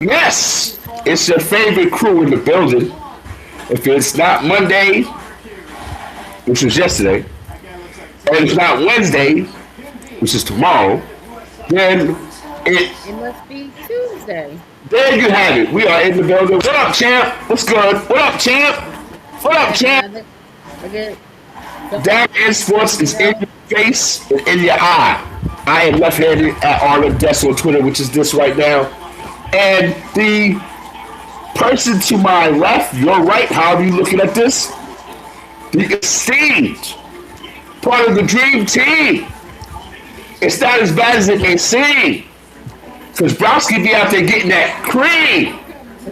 Yes, it's your favorite crew in the building. If it's not Monday, which was yesterday, and it's not Wednesday, which is tomorrow, then it It must be Tuesday. there you have it. We are in the building. What up, champ? What's good? What up, champ? What up, Back champ? another again. So, Down in sports is in know, your face and in your eye. I am left-handed at RMDesk on Twitter, which is this right now. And the person to my left, your right, however you looking at this, the esteemed part of the dream team. It's not as bad as it may seem. Because Browski be out there getting that cream.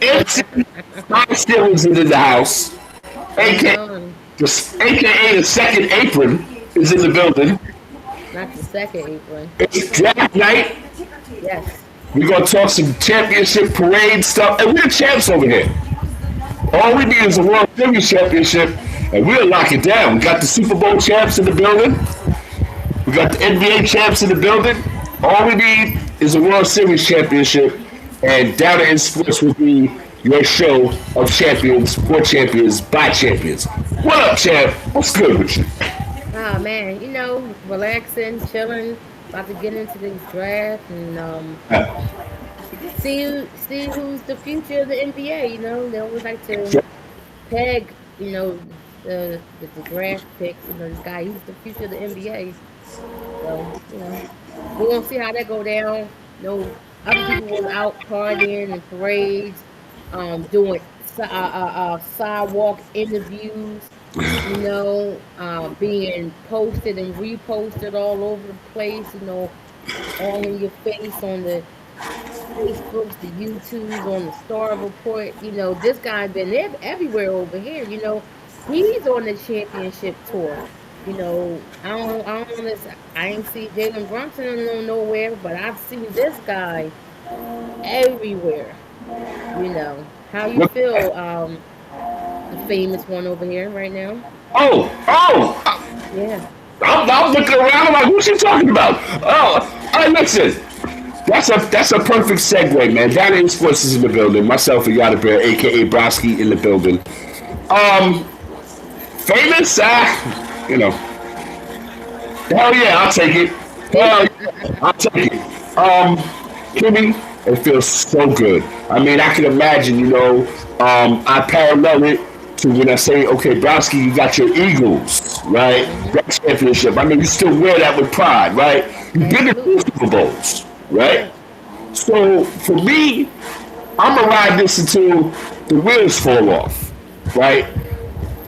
MC my Steelers is in the house. going AKA on. the second apron is in the building. Not the second apron. It's draft night. Yes. We're gonna talk some championship parade stuff. And we're the champs over here. All we need is a World Series championship, and we'll lock it down. We got the Super Bowl champs in the building. We got the NBA champs in the building. All we need is a World Series championship, and Down in Sports will be your show of champions, for champions, by champions. What up, champ? What's good with you? Oh man, relaxing, chilling, about to get into this draft and see who's the future of the NBA. They always like to peg, the draft picks. This guy, he's the future of the NBA. So, we're gonna see how that go down. Other people was out partying and parades, doing sidewalk interviews. Being posted and reposted all over the place. All in your face on the Facebooks, the YouTubes, on the Star Report. This guy been everywhere over here. He's on the championship tour. I ain't see Jalen Brunson nowhere, but I've seen this guy everywhere. How you feel, the famous one over here right now? Oh! Yeah. I'm looking around. I'm like, who's she talking about? Oh, all right, listen. That's a perfect segue, man. Down in Sports is in the building. Myself and Yada Bear, aka Broski, in the building. Um, famous? Hell yeah, I'll take it. Hell yeah, I'll take it. Kimmy, it feels so good. I mean, I can imagine, I parallel it to when I say, okay, Broski, you got your Eagles, right? That championship. I mean, you still wear that with pride, right? You've been to two Absolutely. Super Bowls, right? Right. So for me, I'm gonna ride this until the wheels fall off, right?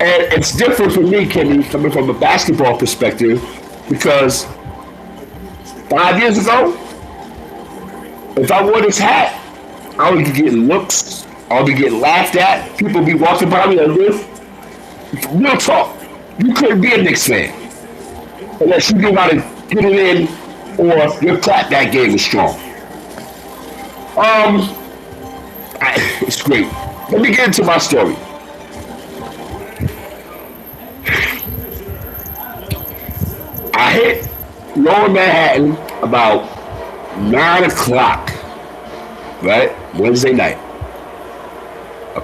And it's different for me, Kimmy, coming from a basketball perspective, because 5 years ago, if I wore this hat, I would be getting looks. I'll be getting laughed at. People be walking by me like this. Real talk. You couldn't be a Knicks fan unless you knew how to get it in or your clapback game is strong. It's great. Let me get into my story. I hit Lower Manhattan about 9 o'clock, right? Wednesday night.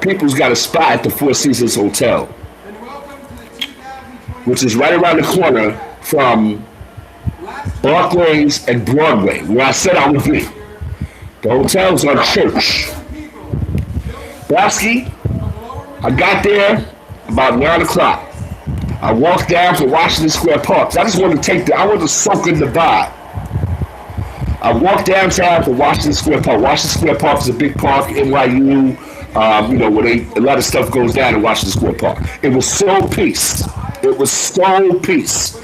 People's got a spot at the Four Seasons Hotel, which is right around the corner from Barclays and Broadway, where I said I would be. The hotel's on Church. Bosky, I got there about 9 o'clock. I walked down to Washington Square Park. I just wanted to I wanted to soak in the vibe. I walked downtown to Washington Square Park. Washington Square Park is a big park, NYU, where a lot of stuff goes down in Washington Square Park. It was so peace. It was so peace.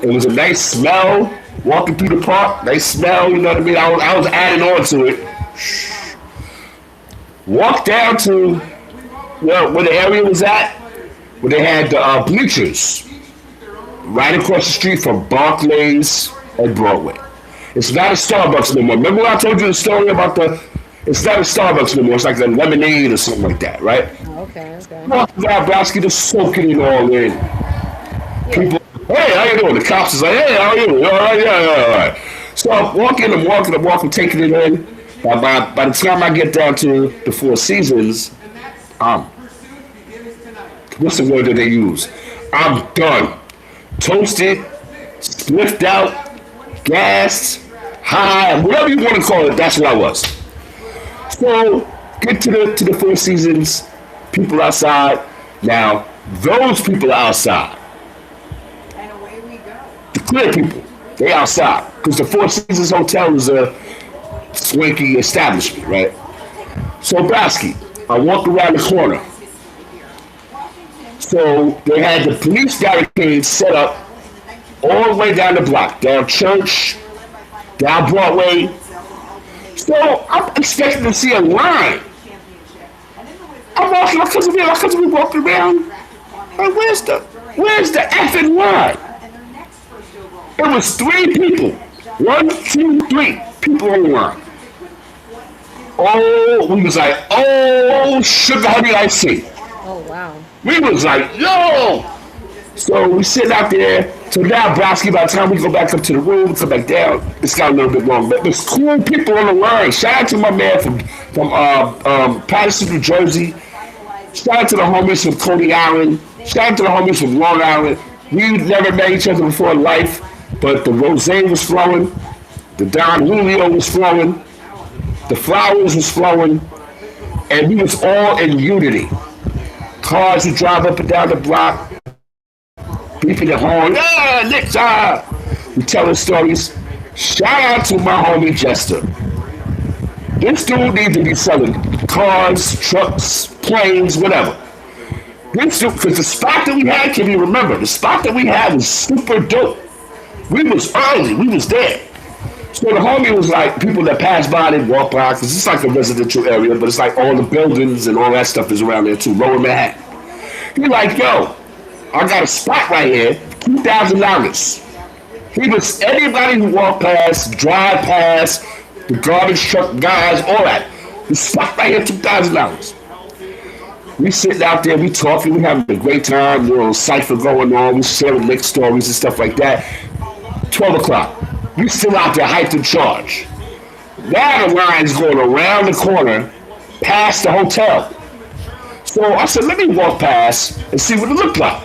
It was a nice smell walking through the park. Nice smell, you know what I mean? I was adding on to it. Walked down to where the area was at, where they had the bleachers right across the street from Barclays and Broadway. It's not a Starbucks no more. Remember when I told you the story about it's not a Starbucks no more. It's like a lemonade or something like that, right? Oh, okay, okay. Walking down Browski, just soaking it all in. Yeah. People, hey, how you doing? The cops is like, hey, how are you? All right, yeah, all right. So I'm walking, taking it in. By the time I get down to the Four Seasons, I'm what's the word that they use? I'm done. Toasted, spliffed out, gassed, high, whatever you want to call it. That's what I was. So get to the Four Seasons, people outside. Now those people are outside. The clear people, they outside because the Four Seasons Hotel is a swanky establishment, right? So Brasky, I walked around the corner. So they had the police barricades set up all the way down the block, down Church, down Broadway. So I'm expecting to see a line. I'm walking, my cousin be walking around. Like, where's the effing line? It was 3 people. 1, 2, 3 people on the line. Oh, we was like, oh, sugar honey iced tea. Oh wow. We was like, yo! So we sitting out there. So now Browski, by the time we go back up to the room, come back down, it's got a little bit long. But there's cool people on the line. Shout out to my man from Patterson, New Jersey. Shout out to the homies from Coney Island. Shout out to the homies from Long Island. We never met each other before in life, but the rosé was flowing, the Don Julio was flowing, the flowers was flowing, and we was all in unity. Cars would drive up and down the block, beeping the horn, yeah, Nick's we telling stories. Shout out to my homie Jester. This dude needs to be selling cars, trucks, planes, whatever. This dude, because the spot that we had, can you remember? The spot that we had was super dope. We was early, we was there. So the homie was like, people that pass by, they walk by, because it's like a residential area, but it's like all the buildings and all that stuff is around there too, Lower Manhattan. He like, yo, I got a spot right here, $2,000. He was, anybody who walked past, drive past, the garbage truck guys, all that. The spot right here, $2,000. We sitting out there, we talking, we having a great time, little cipher going on, we sharing Nick stories and stuff like that. 12 o'clock. We still out there hyped and charged. Now the line's going around the corner, past the hotel. So I said, let me walk past and see what it looked like.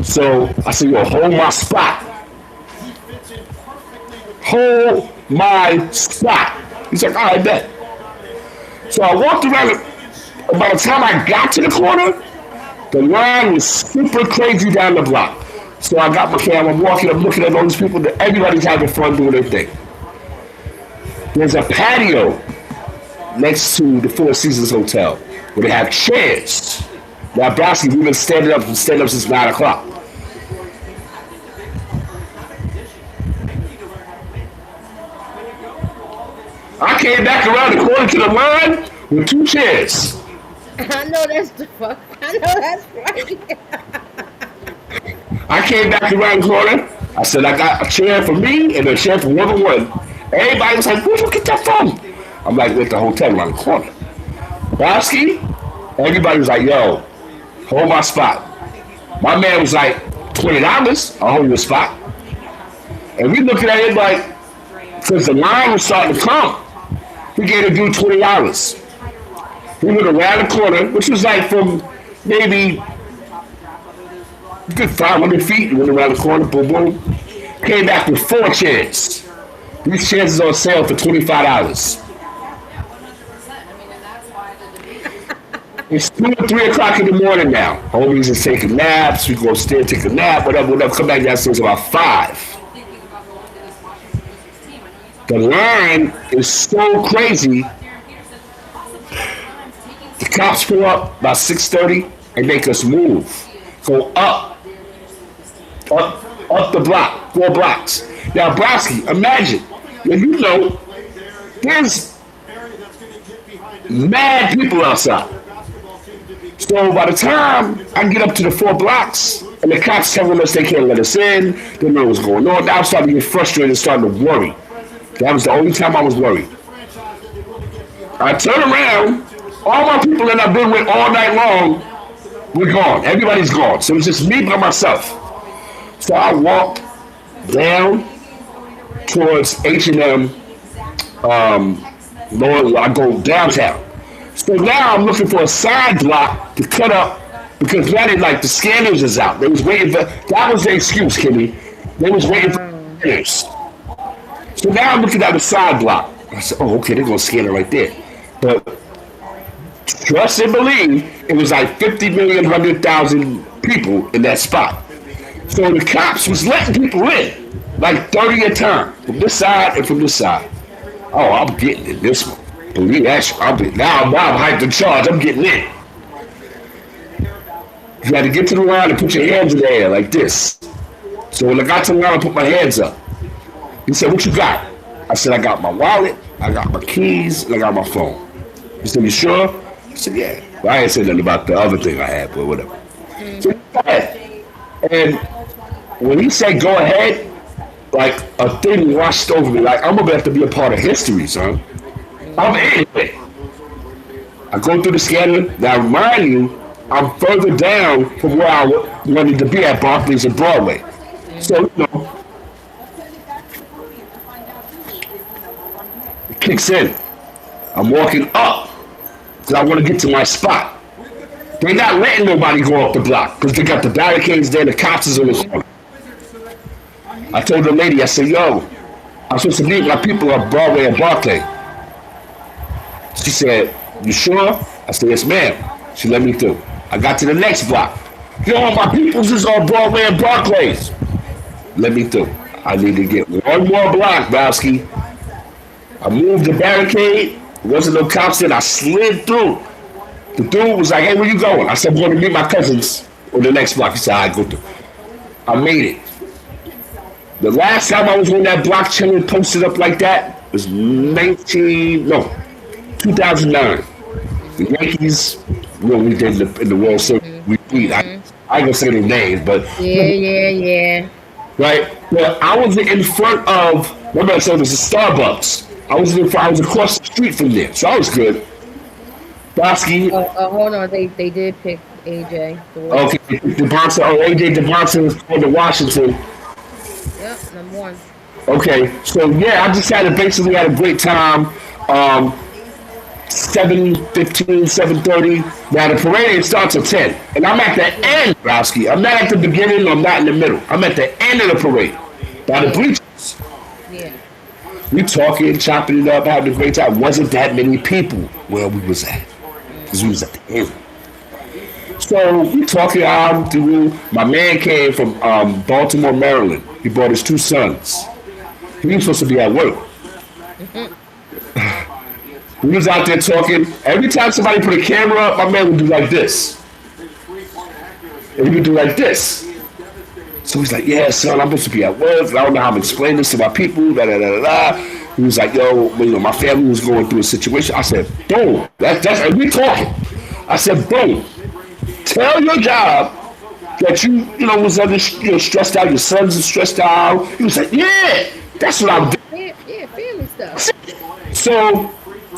So I said, yo, hold my spot. Hold my spot. He's like, all right, bet. So I walked around. By the time I got to the corner, the line was super crazy down the block. So I got my camera, I'm walking, I'm looking at all these people, everybody's having fun doing their thing. There's a patio next to the Four Seasons Hotel where they have chairs. Now, Browski, we've been standing up since 9 o'clock. I came back around the corner to the line with 2 chairs. I know that's the fuck. I know that's right. I came back around the corner. I said, I got a chair for me and a chair for 1-on-1. Everybody was like, where'd you get that from? I'm like, at the hotel around the corner. Browski, everybody was like, yo, hold my spot. My man was like, $20, I'll hold your spot. And we looking at it like, because the line was starting to come, we gave the dude $20. We went around the corner, which was like from maybe good 500 feet. We went around the corner, boom, boom. Came back with 4 chairs. These chairs is on sale for $25. It's 2 or 3 o'clock in the morning now. Homies is taking naps. We go upstairs, take a nap, whatever. Come back downstairs about 5. The line is so crazy. The cops pull up about 6:30 and make us move. Go up the block, 4 blocks. Now, Browski, imagine, you know, there's mad people outside. So by the time I get up to the 4 blocks, and the cops telling us they can't let us in, they don't know what's going on. Now I'm starting to get frustrated and starting to worry. That was the only time I was worried. I turn around, all my people that I've been with all night long, we're gone. Everybody's gone. So it's just me by myself. So I walked down towards H&M Lord, I go downtown. So now I'm looking for a side block to cut up because now they like the scanners is out. They was waiting for that was the excuse, Kimmy. They was waiting for scanners. So now I'm looking at the side block. I said, oh, okay, they're gonna scan it right there. But trust and believe, it was like 50 million, 100,000 people in that spot. So the cops was letting people in, like 30 at a time, from this side and from this side. Oh, I'm getting in this one. Believe that shit. Now I'm hyped in charge. I'm getting in. You had to get to the line and put your hands in the air like this. So when I got to the line, I put my hands up. He said, what you got? I said, I got my wallet, I got my keys, and I got my phone. He said, you sure? I said, yeah. Well, I ain't saying nothing about the other thing I had, but whatever. So go ahead. And when he said go ahead, like a thing washed over me. Like, I'm about to be a part of history, son. I'm in it. I go through the scanner. Now, remind you, I'm further down from where I wanted to be at Barclays and Broadway. So, you know, it kicks in. I'm walking up because I want to get to my spot. They're not letting nobody go up the block because they got the barricades there, the cops is on the corner. I told the lady, I said, yo, I'm supposed to meet my people at Broadway and Barclay. She said, you sure? I said, yes, ma'am. She let me through. I got to the next block. Yo, my people's is on Broadway and Barclays. Let me through. I need to get one more block, Bowski. I moved the barricade. There wasn't no cops in. I slid through. The dude was like, hey, where you going? I said, I'm going to meet my cousins on the next block. He said, all right, go through. I made it. The last time I was on that block chilling posted up like that was 2009. The Yankees, we did in the World Series. We beat. I ain't gonna say their names, but Yeah. right. Well, I was in front of. Remember I said it was a Starbucks. I was across the street from there, so I was good. Bosky. Hold on. They did pick AJ. Okay, DeBronson. Oh, AJ DeBronson was going to Washington. Yep, number one. Okay, so yeah, I just basically had a great time. 7:15, 7:30. Now the parade starts at 10. And I'm at the end, Rowski. I'm not at the beginning, I'm not in the middle. I'm at the end of the parade. By the bleachers. Yeah. We talking, chopping it up, having a great time. Wasn't that many people where we was at. Because we was at the end. So we talking, my man came from Baltimore, Maryland. He brought his two sons. He was supposed to be at work. We was out there talking. Every time somebody put a camera up, my man would do like this. And he would do like this. So he's like, yeah, son, I'm supposed to be at work. I don't know how I'm explaining this to my people. He was like, yo, my family was going through a situation. I said, boom. And we talking. I said, boom. Tell your job that you was stressed out. Your sons are stressed out. He was like, yeah, that's what I'm doing. Yeah, family stuff. So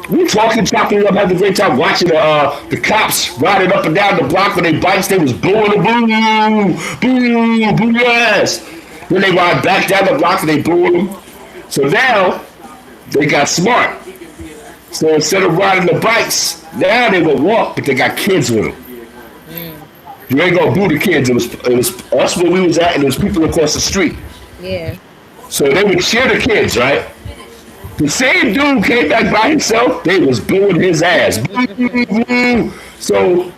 we talking, chopping up, having a great time watching the cops riding up and down the block with their bikes. They was blowing the boo your ass. Then they ride back down the block and they blowing them. So now they got smart. So instead of riding the bikes, now they will walk, but they got kids with them. You ain't gonna boo the kids. It was us where we was at, and it was people across the street. Yeah. So they would cheer the kids, right? The same dude came back by himself. They was booing his ass. So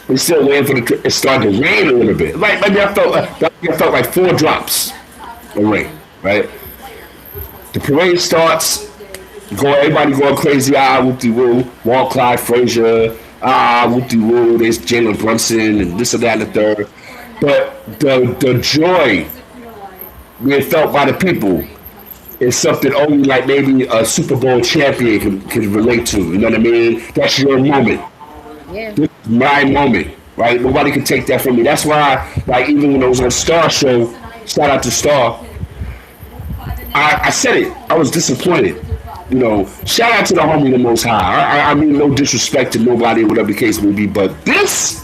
we still waiting for it started to rain a little bit. Like maybe I felt like 4 drops of rain, right? The parade starts. Everybody going crazy. Whoop-de-woo. Walt Clyde Frazier. Whoop-de-woo. There's Jalen Brunson and this and that and the third. But the joy being felt by the people is something only like maybe a Super Bowl champion can relate to. You know what I mean? That's your moment. Yeah. This is my moment, right? Nobody can take that from me. That's why, like, even when I was on Star Show, shout out to Star, I said it. I was disappointed. Shout out to the homie the Most High. I mean, no disrespect to nobody, whatever the case may be, but this,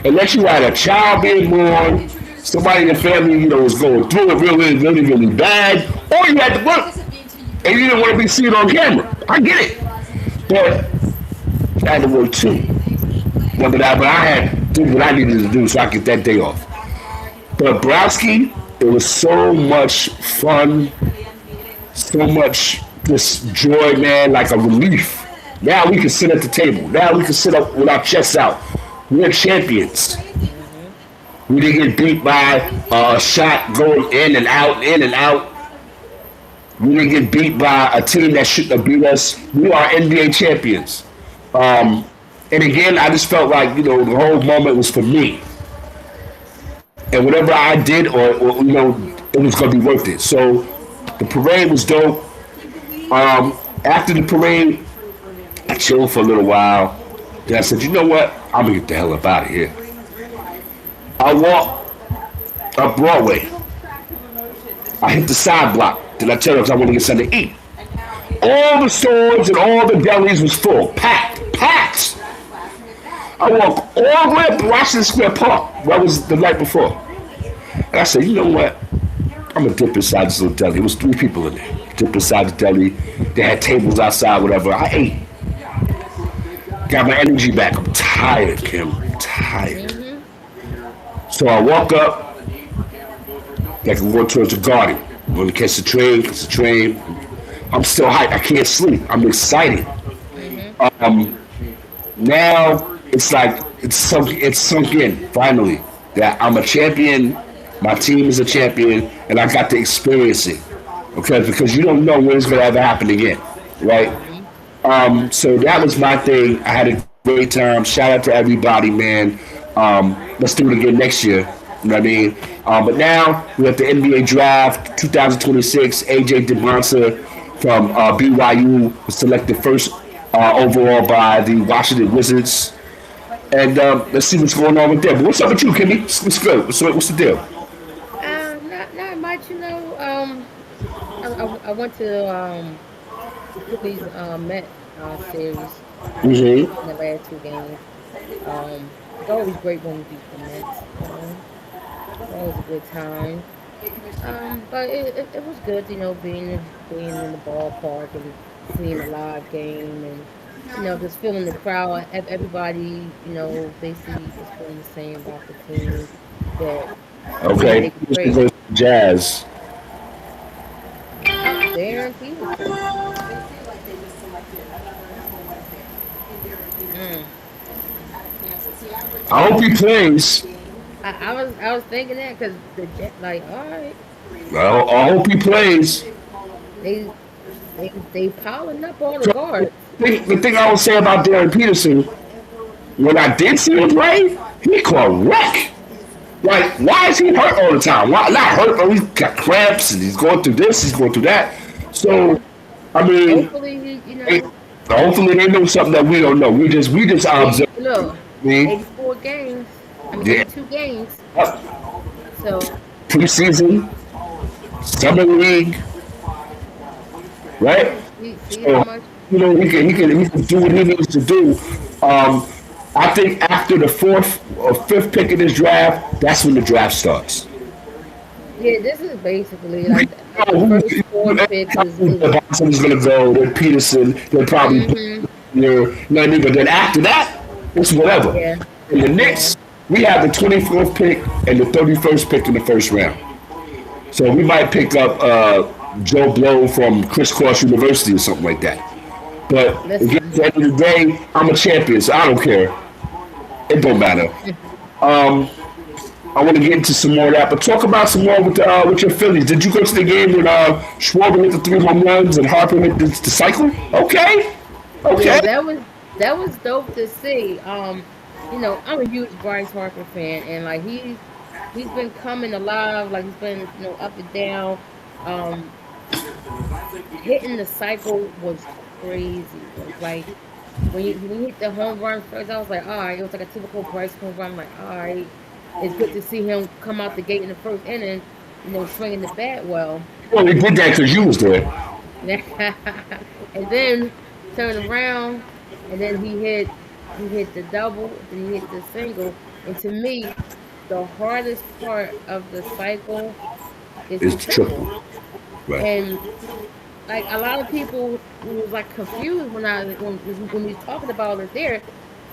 unless you had a child being born, somebody in the family, was going through it really, really, really bad, or you had to work. and you didn't want to be seen on camera. I get it, but I had to work too. But I had to do what I needed to do so I could get that day off. But Browski, it was so much fun, so much just joy, man, like a relief. Now we can sit at the table. Now we can sit up with our chests out. We're champions. Hmm. We didn't get beat by a shot going in and out, in and out. We didn't get beat by a team that shouldn't have beat us. We are NBA champions. Um, and again, I just felt like, the whole moment was for me. And whatever I did, it was going to be worth it. So the parade was dope. After the parade, I chilled for a little while. Then I said, you know what? I'm going to get the hell up out of here. I walked up Broadway. I hit the side block. Then I tell her I want to get something to eat. All the stores and all the delis was full, packed. I walked all the way up to Washington Square Park. That was the night before. And I said, you know what? I'm going to dip inside this little deli. It was 3 people in there. Dipped inside the deli. They had tables outside, whatever. I ate. Got my energy back. I'm tired, Kim. I'm tired. Hmm. So I walk up, like I'm going towards the garden. I'm going to catch the train, I'm still hyped. I can't sleep. I'm excited. Hmm. Um, Now it's like it's sunk in finally that I'm a champion. My team is a champion, and I got to experience it. Okay, because you don't know when it's going to ever happen again, right? Hmm. So that was my thing. I had a great time. Shout out to everybody, man. Let's do it again next year. You know what I mean? But now we have the NBA draft 2026. AJ DeMonta from BYU was selected first overall by the Washington Wizards. And let's see what's going on with them. But what's up with you, Kimmy? What's good? What's the deal? Not much, I went to the Phillies Met series Mm-hmm. in the last 2 games. It's always great when we beat the Mets. It's always a good time. But it was good, being in the ballpark and seeing a live game and just feeling the crowd. Everybody, basically is feeling the same about the team. That Okay. they Houston great. versus Jazz. Darren Peterson. Mm. I hope he plays. I was thinking that because like, all right, I hope he plays. they they piling up all the So guards. the thing I would say about Darren Peterson, when I did see him play, he called wreck. Like, why is he hurt all the time? Why not hurt? But he's got cramps and he's going through this, he's going through that. So, I mean, Hopefully, they, hopefully they know something that we don't know. We just observe. look, Me, 84 games. I mean, yeah, 82 games. So preseason, summer league, right? see how So, much. he can do what he needs to do. Um, I think after the 4th or 5th pick in this draft, that's when the draft starts. Yeah, this is basically We like know the who first 4 picks is. Boston's going to go. Then Peterson. They'll probably Hmm. you know what I mean. But then after that, it's whatever. Yeah, In the yeah. Knicks, we have the 24th pick and the 31st pick in the first round. So we might pick up Joe Blow from Crisscross University or something like that. But again, at Listen, the end of the day, I'm a champion, so I don't care. It don't matter. Um, I want to get into some more of that, but talk about some more with your Phillies. Did you go to the game when Schwarber hit the 3 home runs and Harper hit the cycle? Okay, yeah, okay. that was dope to see. I'm a huge Bryce Harper fan, and like he's been coming alive. Like he's been up and down. Um, Hitting the cycle was crazy. It was like when you hit the home run first, I was like, all right, it was like a typical Bryce home run. I'm like, all right, it's good to see him come out the gate in the first inning, swinging the bat well. Well, they did that because you was there. And then turn around, and then he hit the double, then he hit the single. And to me, the hardest part of the cycle is the It's triple. triple, right? And like a lot of people was like confused when we was talking about it there,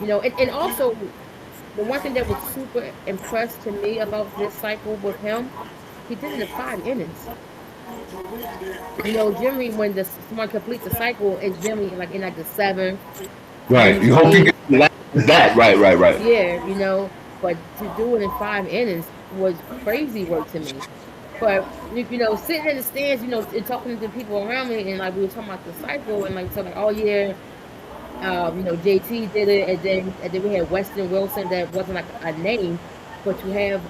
and also the one thing that was super impressed to me about this cycle with him, he did it in 5 innings. Generally when someone completes the cycle, it's generally like in like the seventh, Right. maybe You the hope you get eighth. that. Right, right, right. Yeah, but to do it in 5 innings was crazy work to me. But sitting in the stands, and talking to people around me, and like we were talking about the cycle, and like talking, oh yeah, JT did it, and then we had Weston Wilson that wasn't like a name, but to have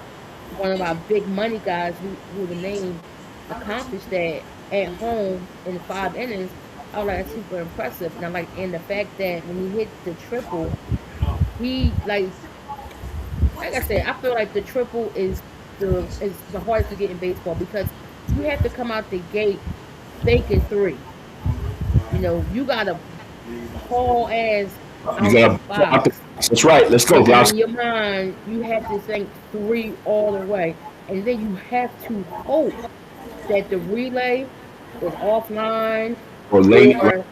one of our big money guys who the name accomplished that at home in 5 innings, I was like that's super impressive. And I'm like, and the fact that when he hit the triple, he like I said, I feel like the triple is the hardest to get in baseball because you have to come out the gate thinking three. You gotta haul ass You out the gotta out the, box. that's right. Let's go, And Grouse. in your mind, you have to think three all the way. And then you have to hope that the relay is offline, Or late. Right.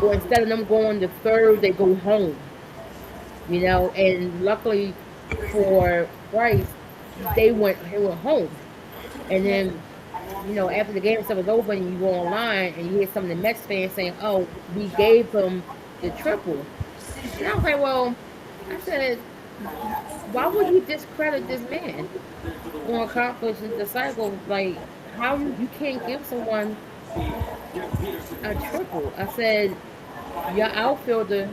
or instead of them going to third, they go home. And luckily for Bryce, he went home. And then, after the game stuff was over and you go online and you hear some of the Mets fans saying, oh, we gave him the triple. And I was like, well, I said, why would you discredit this man on accomplishing the cycle? Like, how you can't give someone a triple? I said, your outfielder,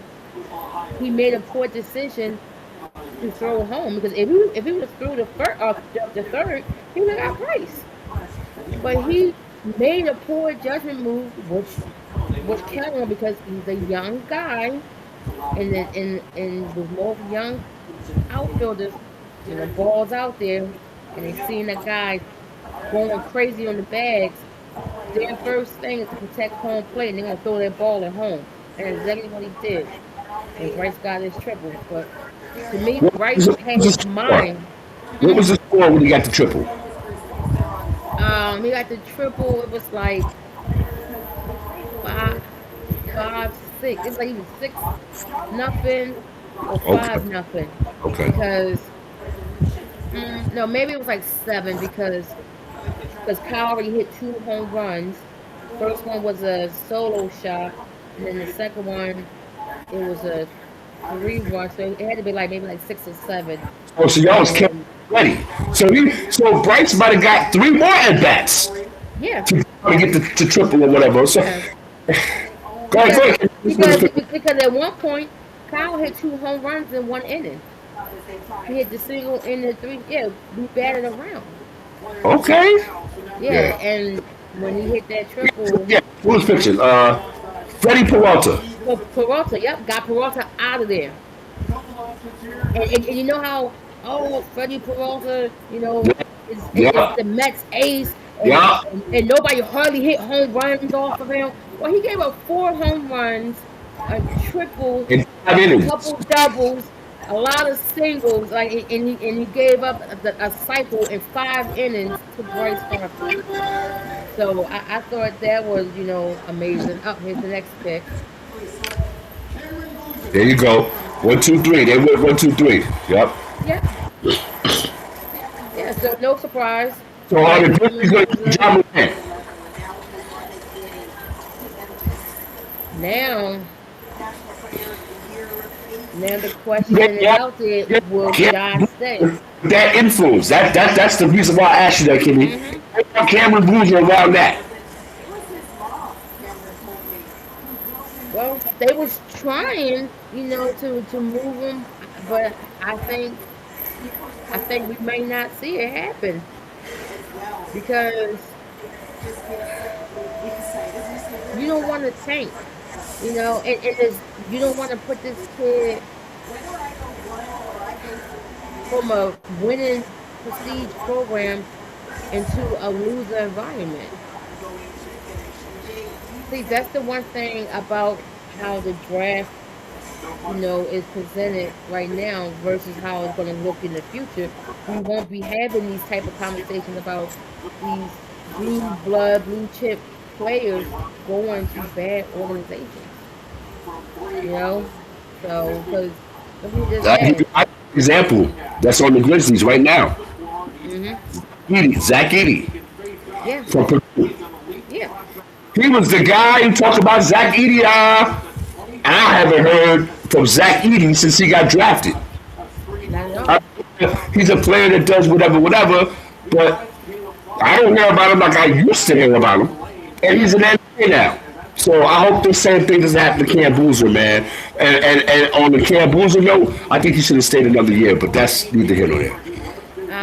he made a poor decision to throw home because if he would have threw the third, he would have got Price. But he made a poor judgment move, which killed him because he's a young guy, and with more young outfielders, when the ball's out there and they seeing a guy going crazy on the bags, their first thing is to protect home plate and they're gonna throw that ball at home. And that's exactly what he did. And Bryce got his triple. But to me, Bryce had What was his the score? mind. What was the score when you got the triple? He got the triple. It was like five, 5-6. It's like either 6-0 or Okay. 5-0 Okay. because no, maybe it was like 7 because Kyle already hit 2 home runs. First one was a solo shot, and then the second one it was a 3-run. So it had to be like maybe like 6 or 7. Oh, so y'all was carrying And ready. So Bryce might have got 3 more at bats yeah, to get the triple or whatever. So yeah, go ahead, because go ahead. because at one point Kyle hit 2 home runs in 1 inning. He hit the single in the three. Yeah, we batted around. Okay. Yeah, Yeah. and when he hit that triple, Yeah. Who was pitching? Freddie Peralta. Peralta, yep, got Peralta out of there. And you know how Freddie Peralta, is Yeah. the Mets ace, and, Yeah. and nobody hardly hit home runs off of him. Well, he gave up 4 home runs, a triple, In a 5 innings. couple doubles, a lot of singles, like and he gave up a cycle in 5 innings to Bryce Harper. So I thought that was amazing. Up here's the next pick. There you go. 1, 2, 3. They went 1, 2, 3. Yep. Yep, yeah. So no surprise. So on the Bryce pitch, Harper you was good job with that. now. Now the Yeah, question is yeah, out there: yeah, will yeah. Josh stay? That influence. That's the reason why I asked you that, Kimmy. Hmm. Cameron Boozer around that. Well, they was trying, to move him, but I think we may not see it happen because you don't want to tank, you don't want to put this kid from a winning prestige program into a loser environment. See, that's the one thing about how the draft, is presented right now versus how it's going to look in the future. We won't be having these type of conversations about these blue blood, blue chip. players going to bad organizations. You know, so because look who just had. Example that's on the Grizzlies right now. Hmm. Zach Edey Yeah, from Purdue. yeah, He was the guy who talked about Zach Edey. I haven't heard from Zach Edey since he got drafted. not at I, all. he's a player that does whatever, whatever, but I don't hear about him like I used to hear about him. And he's Yeah. an NBA now. So I hope the same thing doesn't happen to Cam Boozer, man. And on the Cam Boozer note, I think he should have stayed another year, but that's neither here nor there.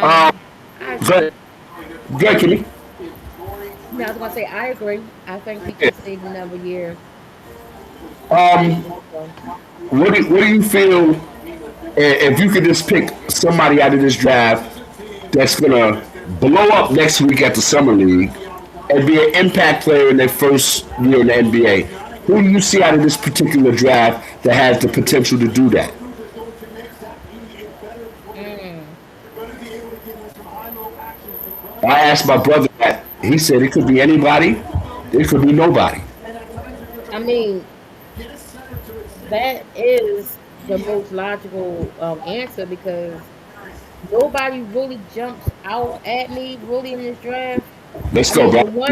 Um, I agree. but good, Kimmy. No, I was gonna say I agree. I think he could have stayed another year. Um, Also, what do you feel if you could just pick somebody out of this draft that's gonna blow up next week at the summer league and be an impact player in their first year in the NBA? Who do you see out of this particular draft that has the potential to do that? mm, I asked my brother that. He said it could be anybody. It could be nobody. I mean, that is the most logical answer because nobody really jumps out at me really in this draft. Let's I go, mean, bro.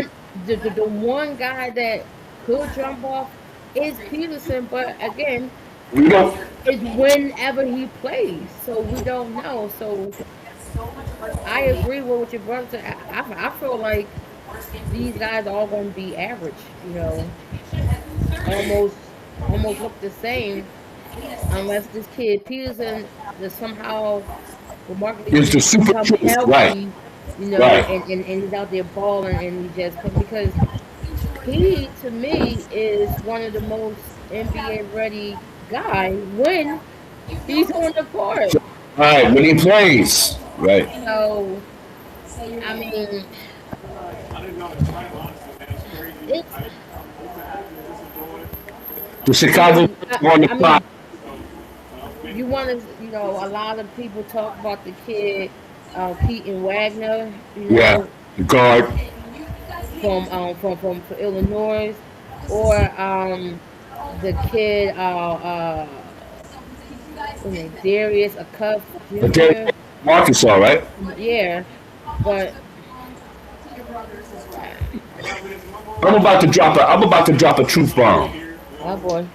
the one guy that could jump off is Peterson, but again, We don't. it's whenever he plays, so we don't know. So I agree with what your brother said. I feel like these guys are all going to be average. Almost look the same, unless this kid Peterson does somehow remarkably It's the super become truth. Right. healthy. Right. And he's out there balling and he just because he to me is one of the most NBA ready guy when he's on the court. Right. When he plays. Right. So I mean, it's The I Chicago mean on the I clock. mean you want to a lot of people talk about the kid Pete and Wagner, Yeah. The guard. from Illinois, or the kid what's his name, Darius a Cuff But then Jr. Arkansas, right? Yeah, but uh, I'm about to drop a truth bomb. oh boy,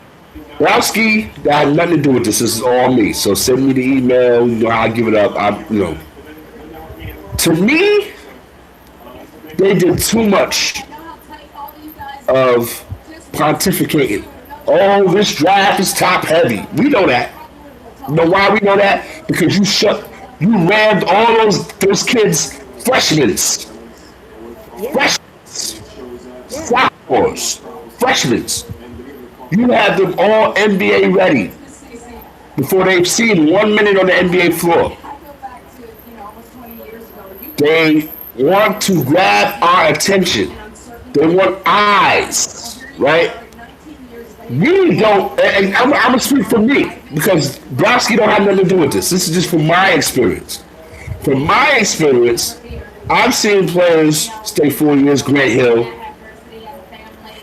Browski, that had nothing to do with this. This is all me. So send me the email. You know how I give it up. To me, they did too much of pontificating. Oh, this draft is top heavy. We know that. You know why we know that? Because you rammed all those kids freshmen, yeah, freshmen, yeah, sophomores, freshmen. You had them all NBA ready before they've seen 1 minute on the NBA floor. They want to grab our attention. They want eyes, right? We don't, and I'm gonna speak for me because Browski don't have nothing to do with this. This is just from my experience. From my experience, I've seen players stay 4 years, Grant Hill.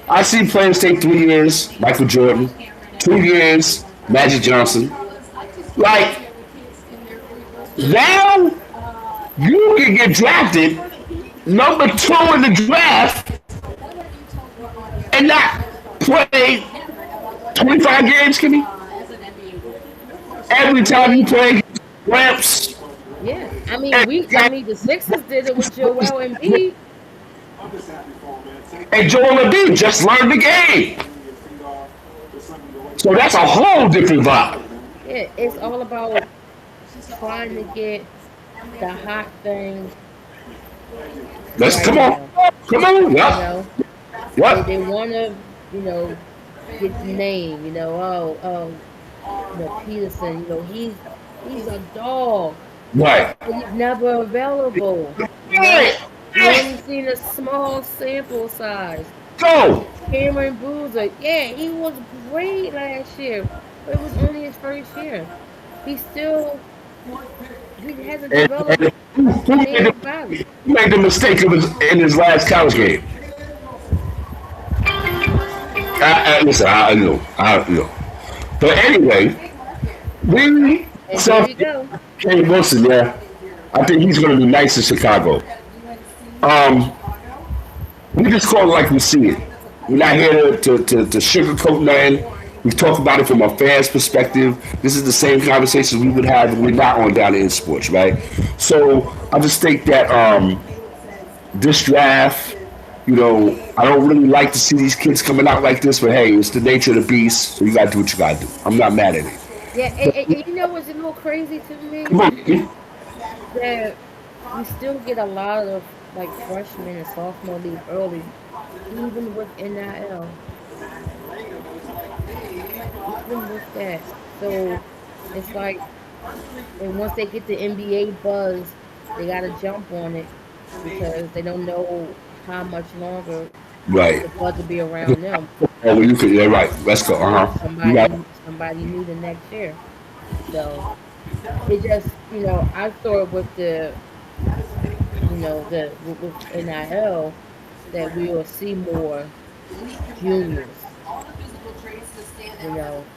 I've seen players stay 3 years, Michael Jordan. 2 years, Magic Johnson. Like, now you can get drafted number 2 in the draft and not play 25 games, Kimmy. Every I time you mean, play ramps, yeah. and, I mean, the Sixers did it with Joel Embiid. and Joel Embiid just learned the game. So that's a whole different vibe. Yeah, it's all about trying to get the hot thing Let's right come on, now. come on, You yep, know, yep, they want to get the name. Peterson. He's a dog, right, but he's never available. right, We right. only seen a small sample size. Go. Cameron Boozer, yeah, he was great last year, but it was only his first year. He still he hasn't developed And who any made body. who made the mistake of in his last college game? Listen, I know. But anyway, we And here saw we go. Kenny Wilson. Yeah, I think he's going to be nice in Chicago. Um, we just call it like we see it. We're not here to sugarcoat nothing. We talk about it from a fan's perspective. This is the same conversations we would have if we're not on down in sports, right? So I just think that this draft, I don't really like to see these kids coming out like this, but hey, it's the nature of the beast, so you gotta do what you gotta do. I'm not mad at it. Yeah, and you know what's a little crazy to Come me? on, kid. That we still get a lot of like freshmen and sophomore leave early, even with NIL, even with that. So it's like, and once they get the NBA buzz, they gotta jump on it because they don't know how much longer Right. the buzz will be around them. Oh, well, you could. Yeah, right. Let's go. You know, You got. somebody new the next year. So it just, I thought with with NIL that we will see more juniors,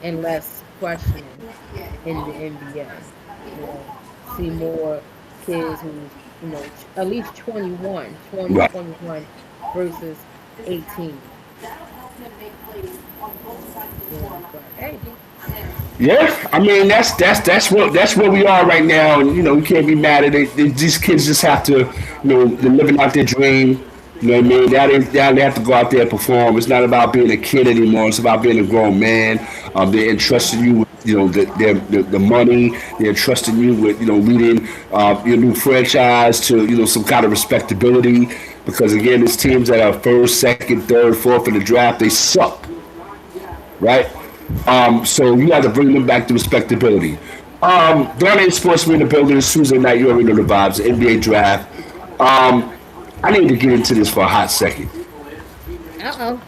and less freshmen in the NBA. See more kids who's, at least 21, 20, Right. 21 versus 18. But hey, Yeah, I mean that's where we are right now, and we can't be mad at it. These kids just have to, they're living out their dream. You know what I mean? Now they have to go out there and perform. It's not about being a kid anymore. It's about being a grown man. They're entrusting you with the money. They're entrusting you with leading your new franchise to some kind of respectability. Because again, there's teams that are first, second, third, fourth in the draft. They suck, right? So you have to bring them back to respectability. Down Sports, we're in the building. It's Tuesday night. You already know the vibes. The NBA draft. I need to get into this for a hot second. uh-oh.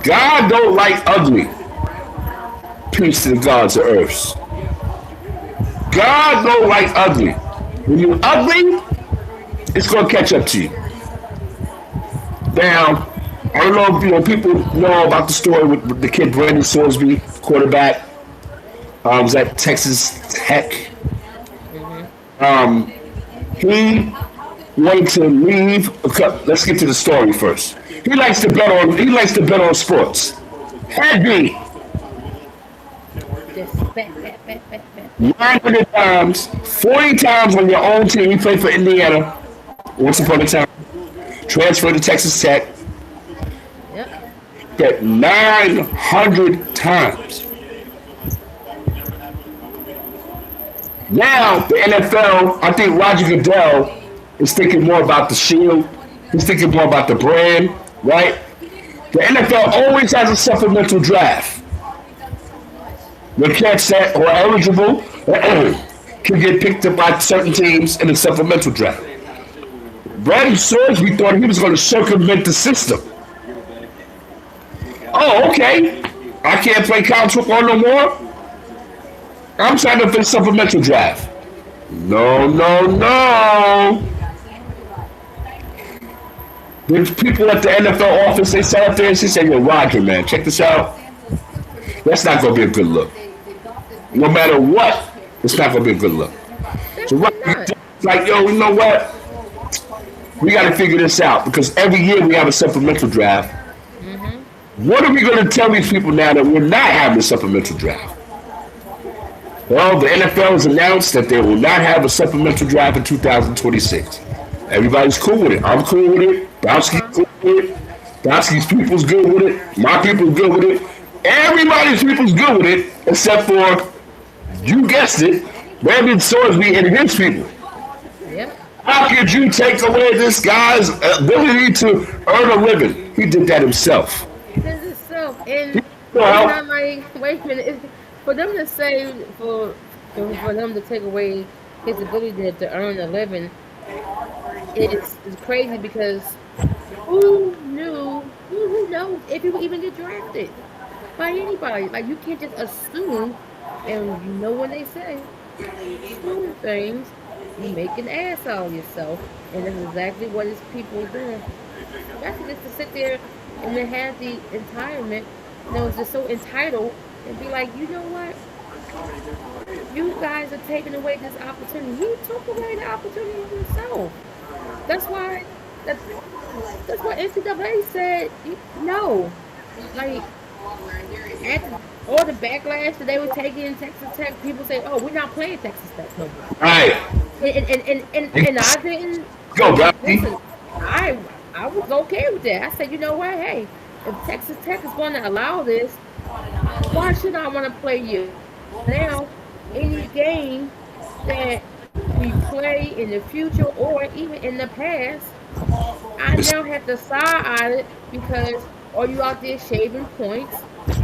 God don't like ugly. Peace to the gods of earth. God don't like ugly. When you're ugly, it's gonna catch up to you. Now, I don't know if people know about the story with the kid Brandon Sorsby, quarterback. Was at Texas Tech. Hmm. He wanted to leave. Let's get to the story first. He likes to bet on. He likes to bet on sports. Heavy, Just bet. 900 times, 40 times on your own team. He played for Indiana once upon a time. Transferred to Texas Tech. Yep. Bet 900 times. Now the NFL, I think Roger Goodell is thinking more about the shield. He's thinking more about the brand, right? The NFL always has a supplemental draft. The cats that are eligible can get picked up by certain teams in the supplemental draft. Brandon Sorsby thought he was going to circumvent the system. Oh, okay. I can't play college football no more. I'm signing up for the supplemental draft. No, no, no. There's people at the NFL office, they sat up there and she said, yo, Roger, man, check this out. That's not going to be a good look. No matter what, it's not going to be a good look. So Definitely Roger's not. like, yo, you know what? We got to figure this out because every year we have a supplemental draft. Hmm. What are we going to tell these people now that we're not having a supplemental draft? Well, the NFL has announced that they will not have a supplemental draft in 2026. Everybody's cool with it. I'm cool with it. Bowski's Uh-huh. cool with it. Bowski's people's good with it. My people's good with it. Everybody's people's good with it, except for, you guessed it, Brandon Sorsby and his people. Yep. How could you take away this guy's ability to earn a living? He did that himself. He does it so, and it's Well, not like, wait a minute, for them to say, for them to take away his ability to earn a living, it's crazy because who knew, who knows if he would even get drafted by anybody? Like, you can't just assume, and when they say assume things, you make an ass out of yourself, and that's exactly what his people are doing. especially just to sit there and then have the entitlement, just so entitled and be like, you know what? You guys are taking away this opportunity. You took away the opportunity yourself. That's why that that's what NCAA said no. Like after all the backlash that they were taking in Texas Tech, people say, "Oh, we're not playing Texas Tech no more." All right. And I didn't Go, bro. listen. I was okay with that. I said, you know what? Hey, if Texas Tech is going to allow this, why should I want to play you? Now, any game that we play in the future or even in the past, I now have to side eye it because are you out there shaving points?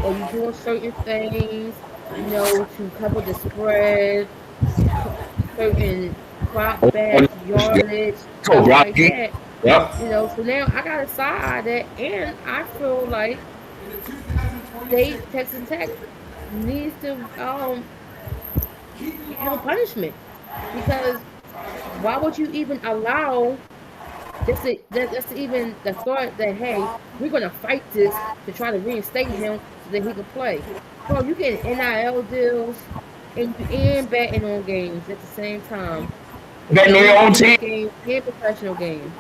Or you doing certain things, to cover the spread, certain drop back, yardage, Go, stuff bro. like that. Yep. So now I got to side eye that, and I feel like Texas Tech needs to have a punishment because why would you even allow that's even the thought that hey, we're gonna fight this to try to reinstate him so that he can play. Bro, you get NIL deals and betting on games at the same time. Betting on your own Individual team. games and professional games.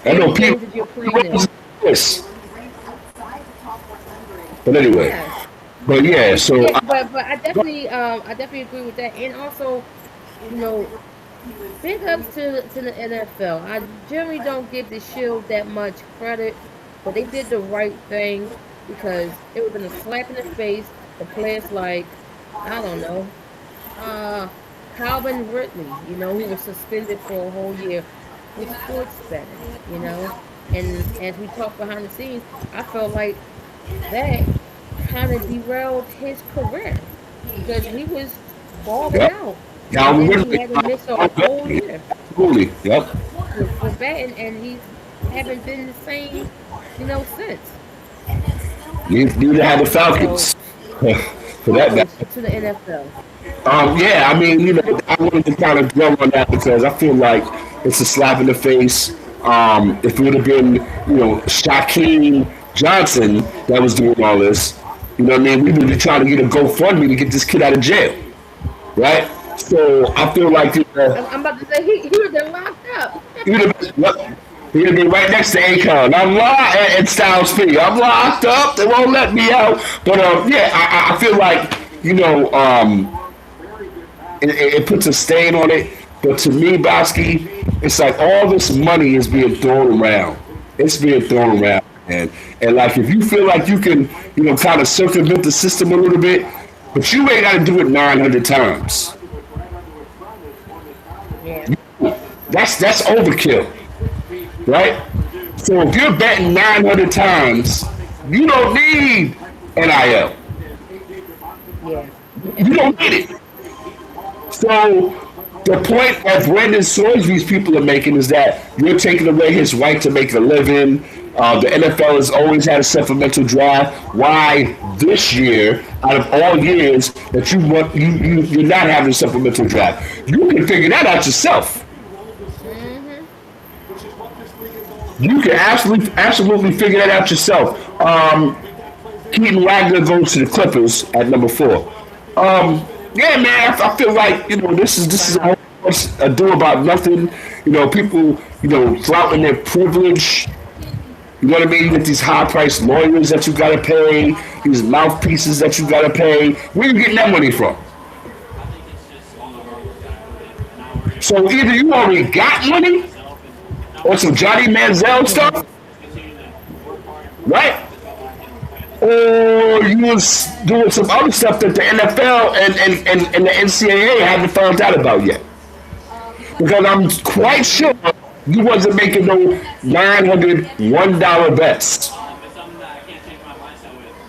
I And know the games people. that you're playing in. Yes. But anyway, Yes. but yeah. So Yeah, but I definitely agree with that. And also, you know, big ups to the NFL. I generally don't give the Shield that much credit, but they did the right thing because it would have been a slap in the face for players like, I don't know, uh, Calvin Ridley, who was suspended for a whole year for sports betting. And as we talked behind the scenes, I felt like that kind of derailed his career because he was balling yep. out Now and we then he really had to miss a whole year absolutely. Yep. for betting, and he's haven't been the same, since. Neither have the So Falcons. For that matter. kudos to the NFL. Yeah, I mean, I wanted to kind of dwell on that because I feel like it's a slap in the face. If it would have been, Shaquem Johnson that was doing all this, you know what I mean? We would be trying to get a GoFundMe to get this kid out of jail, right? So I feel like I'm about to say he would have been locked up. he'd have been right next to Akon. I'm locked and Styles P. I'm locked up. They won't let me out. But yeah, I feel like it puts a stain on it. But to me, Bosky, it's like all this money is being thrown around. It's being thrown around, and like if you feel like you can, kind of circumvent the system a little bit, but you ain't got to do it 900 times. Yeah. That's overkill, right? So if you're betting 900 times, you don't need NIL. Yeah. You don't need it. So the point that Brandon Sorsby's people are making is that you're taking away his right to make a living. The NFL has always had a supplemental draft. Why this year, out of all years, that you're not having a supplemental draft? You can figure that out yourself. Hmm. You can absolutely figure that out yourself. Keaton Wagner goes to the Clippers at number 4. Yeah, man, I feel like this is a Wow. whole ado about nothing. People flouting their privilege. You know what I mean? You get these high-priced lawyers that you gotta pay, these mouthpieces that you gotta pay. Where you getting that money from? So either you already got money or some Johnny Manziel Hmm. stuff, right? Or you was doing some other stuff that the NFL and the NCAA haven't found out about yet. Because I'm quite sure you wasn't making no $901 bets.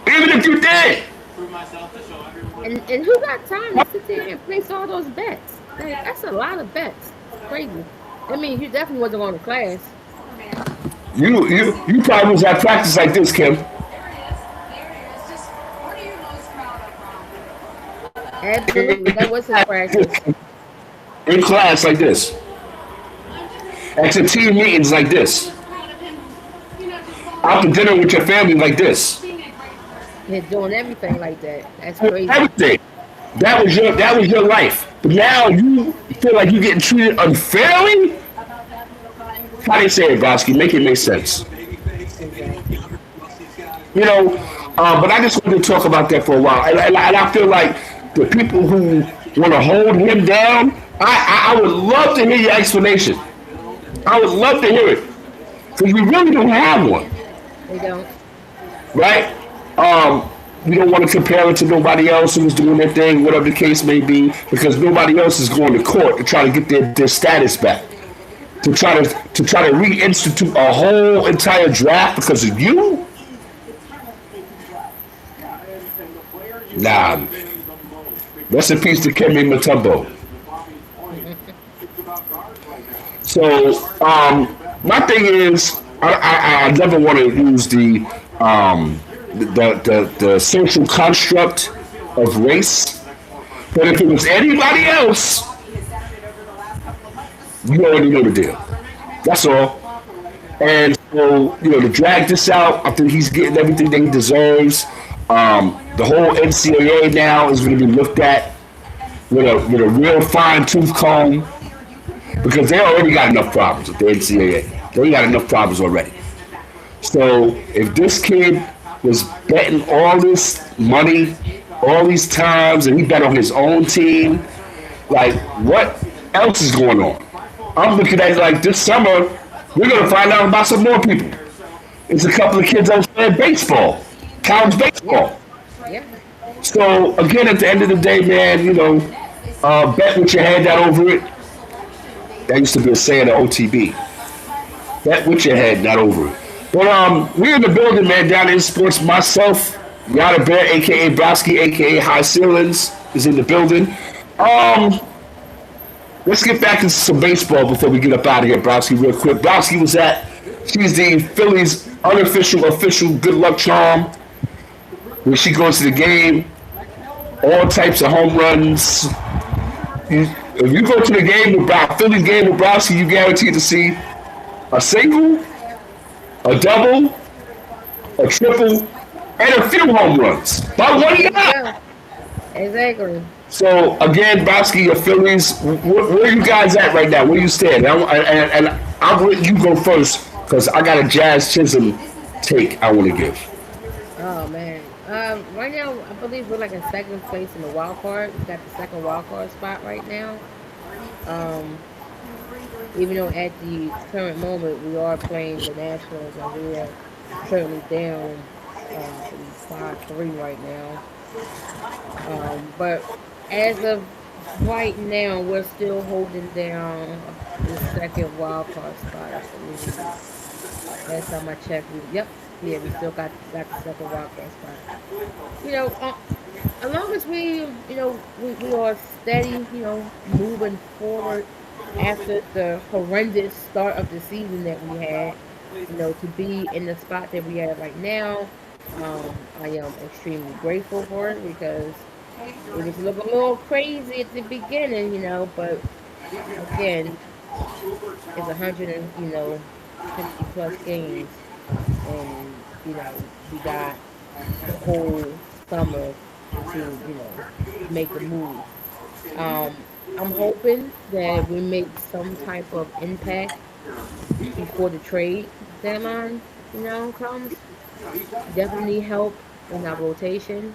Even if you did. And who got time to sit there and place all those bets? Like, that's a lot of bets. It's crazy. I mean, you definitely wasn't going to class. You probably was at practice like this, Kim. Absolutely. That was his practice. In class like this. At your team meetings like this. out to dinner with your family like this. They're doing everything like that. That's crazy. Everything. That was your life. But now you feel like you're getting treated unfairly? How do you say it, Bosky? Make it make sense. Exactly. You know, but I just wanted to talk about that for a while. And I feel like the people who want to hold him down, I would love to hear your explanation. I would love to hear it. Because we really don't have one, They don't. right? We don't want to compare it to nobody else who's doing their thing, whatever the case may be, because nobody else is going to court to try to get their status back. To try to reinstitute a whole entire draft because of you? Nah. Rest in peace to Kemi Mutombo. So, my thing is, I never want to use the social construct of race. But if it was anybody else, you already know the deal. That's all. And so, to drag this out, I think he's getting everything that he deserves. The whole NCAA now is going to be looked at with a real fine tooth comb because they already got enough problems with the NCAA. They got enough problems already. So if this kid was betting all this money, all these times, and he bet on his own team, like what else is going on? I'm looking at it like this summer, we're gonna find out about some more people. It's a couple of kids out there baseball, college Yeah. baseball. Yeah. So again, at the end of the day, man, bet with your head down over it. That used to be a saying at OTB. Bet with your head, not over it. But we're in the building, man, down in sports. Myself, Yada Bear, aka Browski, aka High Ceilings, is in the building. Um, let's get back into some baseball before we get up out of here, Browski, real quick. Browski was at she's the Phillies unofficial official good luck charm. When she goes to the game, all types of home runs. If you go to the game with Phillies game with Browski, you guaranteed to see a single, a double, a triple, and a few home runs. About one There you guy. go. Exactly. So again, Bosky, your Phillies, where are you guys at right now? Where you stand? And I'll let you go first because I got a Jazz Chisholm take I want to give. Oh man. Right now, I believe we're like in second place in the wild card. We got the second wild card spot right now. Um, Even though at the current moment we are playing the Nationals and we are currently down, I believe 5-3 right now. But as of right now, we're still holding down the second wild card spot, I believe. Last time I checked, yep, yeah, we still got the second wild card spot. You know, as long as we are steady, moving forward after the horrendous start of the season that we had, to be in the spot that we are right now, I am extremely grateful for it because it was looking a little crazy at the beginning, but again, it's 100 and 50 plus games, and we got the whole summer to make a move. I'm hoping that we make some type of impact before the trade deadline, comes. Definitely need help in our rotation.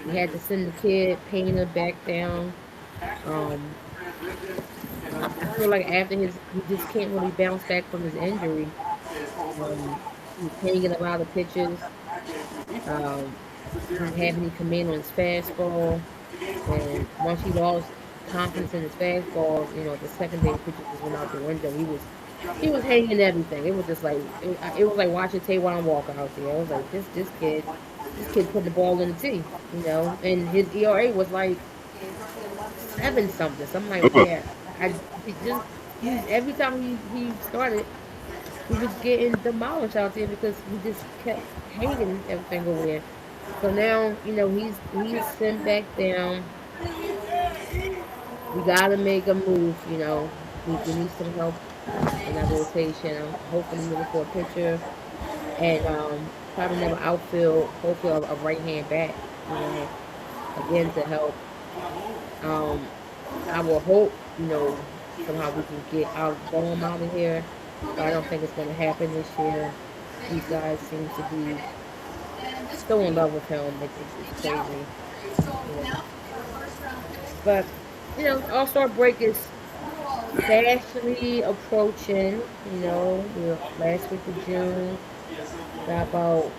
We had to send the kid Painter back down. Um, I feel like after he just can't really bounce back from his injury. He can't get a lot of pitches. Um, he didn't have any command on his fastball, and once he lost confidence in his fastball, the secondary pitches just went out the window. He was hanging everything. It was just like it was like watching Taiwan Walker out there. I was like, this kid putting the ball in the tee, and his ERA was like 7 something. So I'm like, yeah, I it just he's every time he started, he was getting demolished out there because he just kept hanging everything over there. So now, he's sent back down. We gotta make a move. We need some help in our rotation. I'm hopefully looking for a pitcher. and probably another outfield, hopefully a right hand bat. Again to help. Um, I will hope somehow we can get our Bohm out of here, but I don't think it's going to happen this year. These guys seem to be so in love with him. It's crazy, you know. But All Star break is fastly approaching. We're last week of June. Got about